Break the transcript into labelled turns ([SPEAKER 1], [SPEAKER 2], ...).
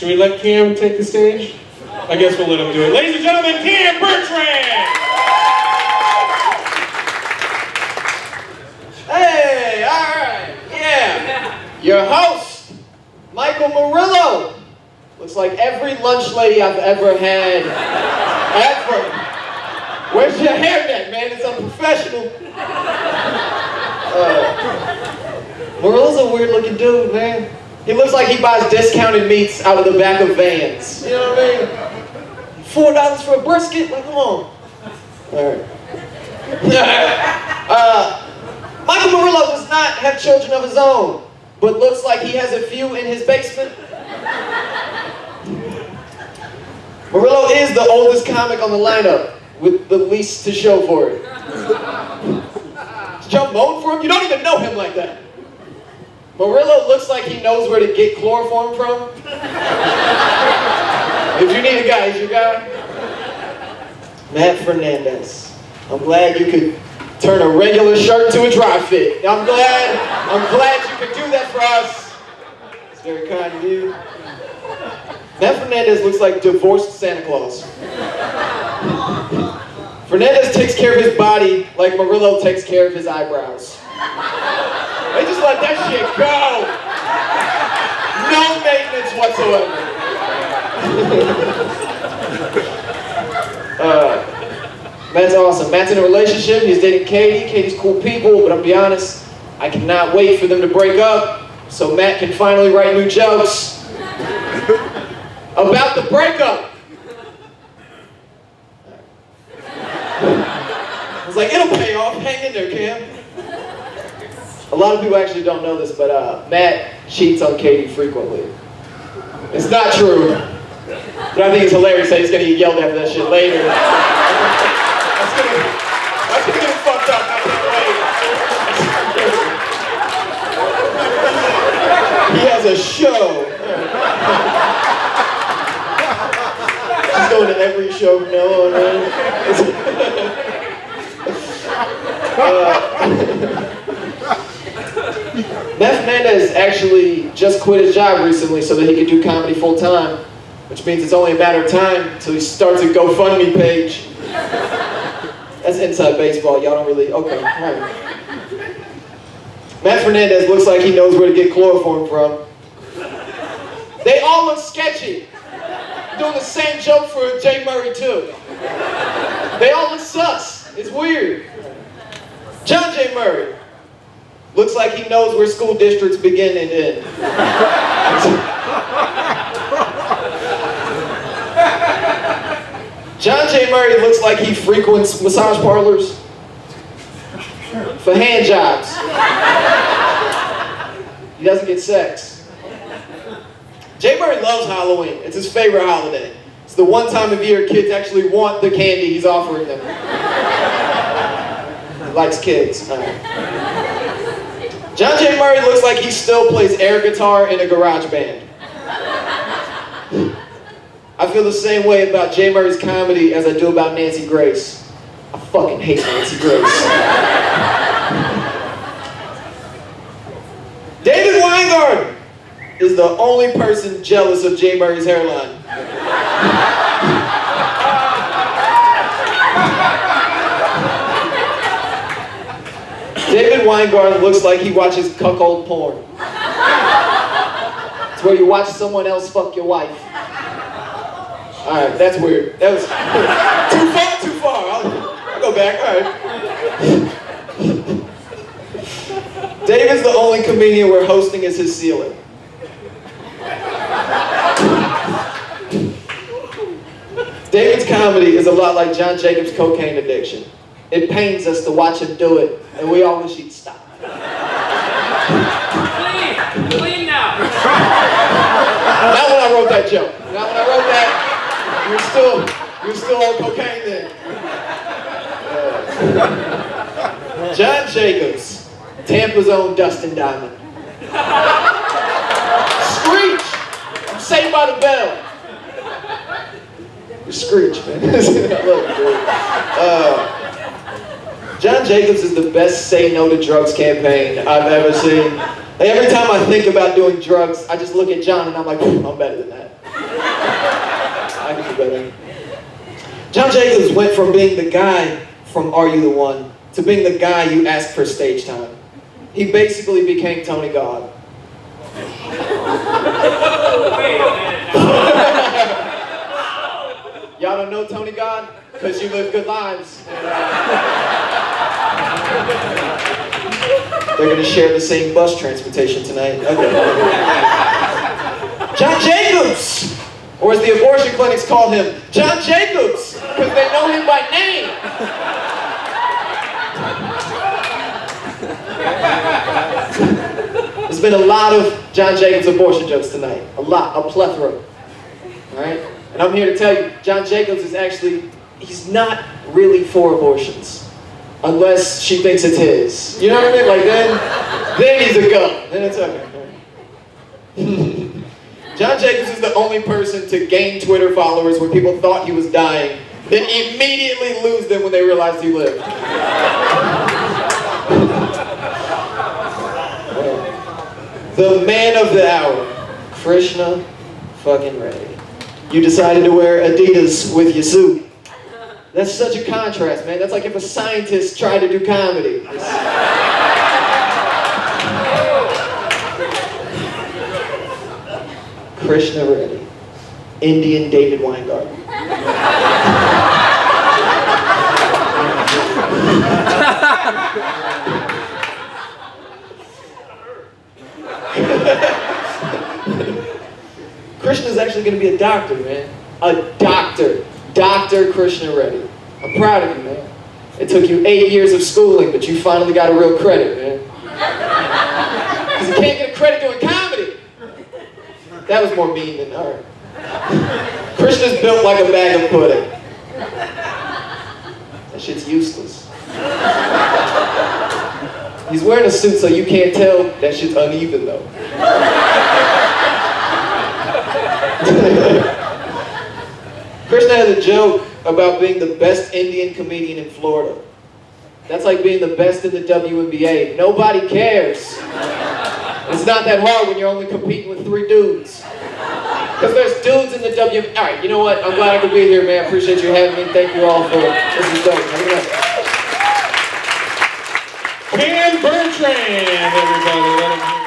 [SPEAKER 1] Should we let Cam take the stage? I guess we'll let him do it. Ladies and gentlemen, Cam Bertrand!
[SPEAKER 2] Hey, alright, yeah. Your host, Michael Murillo. Looks like every lunch lady I've ever had, ever. Where's your hairnet, man? It's unprofessional. Murillo's a weird looking dude, man. He looks like he buys discounted meats out of the back of vans. You know what I mean? $4 for a brisket? Like, come on. Alright. Michael Murillo does not have children of his own, but looks like he has a few in his basement. Murillo is the oldest comic on the lineup, with the least to show for it. Is Joe moan for him? You don't even know him like that. Murillo looks like he knows where to get chloroform from. If you need a guy, he's your guy. Matt Fernandez. I'm glad you could turn a regular shirt to a dry fit. I'm glad you could do that for us. It's very kind of you. Matt Fernandez looks like divorced Santa Claus. Fernandez takes care of his body like Murillo takes care of his eyebrows. They just let that shit go. No maintenance whatsoever. Matt's awesome. Matt's in a relationship. He's dating Katie. Katie's cool people, but I'll be honest, I cannot wait for them to break up so Matt can finally write new jokes about the breakup. I was like, it'll pay off. Hang in there, Cam. A lot of people actually don't know this, but Matt cheats on Katie frequently. It's not true, but I think it's hilarious that he's gonna get yelled at for that shit later. That's gonna get him fucked up. I can't wait. He has a show. He's going to every show from now on, man. Matt Fernandez actually just quit his job recently so that he could do comedy full time, which means it's only a matter of time until he starts a GoFundMe page. That's inside baseball, y'all don't really, okay, all right. Matt Fernandez looks like he knows where to get chloroform from. They all look sketchy. Doing the same joke for Jay Murray too. They all look sus. It's weird. John J. Murray looks like he knows where school districts begin and end. John J. Murray looks like he frequents massage parlors for hand jobs. He doesn't get sex. J. Murray loves Halloween. It's his favorite holiday. It's the one time of year kids actually want the candy he's offering them. He likes kids. John J. Murray looks like he still plays air guitar in a garage band. I feel the same way about J. Murray's comedy as I do about Nancy Grace. I fucking hate Nancy Grace. David Weingarten is the only person jealous of J. Murray's hairline. David Weingarten looks like he watches cuckold porn. It's where you watch someone else fuck your wife. Alright, that's weird. That was too far. I'll go back, alright. David's the only comedian where hosting is his ceiling. David's comedy is a lot like John Jacobs' cocaine addiction. It pains us to watch him do it, and we all wish he'd stop.
[SPEAKER 3] Clean now.
[SPEAKER 2] Not when I wrote that joke. Not when I wrote that. You're still on cocaine then. John Jacobs, Tampa's own Dustin Diamond. Screech! I'm Saved by the Bell. You're Screech, man. I love you, dude. John Jacobs is the best say no to drugs campaign I've ever seen. Like, every time I think about doing drugs, I just look at John and I'm like, I'm better than that. John Jacobs went from being the guy from Are You the One to being the guy you ask for stage time. He basically became Tony God.
[SPEAKER 3] Wait a minute now.
[SPEAKER 2] Y'all don't know Tony God? Because you live good lives. They're going to share the same bus transportation tonight. Okay. John Jacobs! Or as the abortion clinics call him, John Jacobs! Because they know him by name. There's been a lot of John Jacobs abortion jokes tonight. A plethora. Alright? And I'm here to tell you, John Jacobs is actually, he's not really for abortions. Unless she thinks it's his. You know what I mean? Like then he's a go. Then it's okay. John Jacobs is the only person to gain Twitter followers when people thought he was dying, then immediately lose them when they realized he lived. The man of the hour, Krishna fucking Reddy. You decided to wear Adidas with your suit. That's such a contrast, man. That's like if a scientist tried to do comedy. Krishna Reddy. Indian David Weingarten. Krishna's actually going to be a doctor, man. A doctor. Dr. Krishna Reddy. I'm proud of you, man. It took you 8 years of schooling, but you finally got a real credit, man. Because you can't get a credit doing comedy. That was more mean than art. Krishna's built like a bag of pudding. That shit's useless. He's wearing a suit so you can't tell that shit's uneven, though. Krishna has a joke about being the best Indian comedian in Florida. That's like being the best in the WNBA. Nobody cares. It's not that hard when you're only competing with 3 dudes. Because there's dudes in the WNBA. Alright, you know what? I'm glad I could be here, man. I appreciate you having me. Thank you all for this is dope.
[SPEAKER 1] And Bertrand, everybody. Let him hear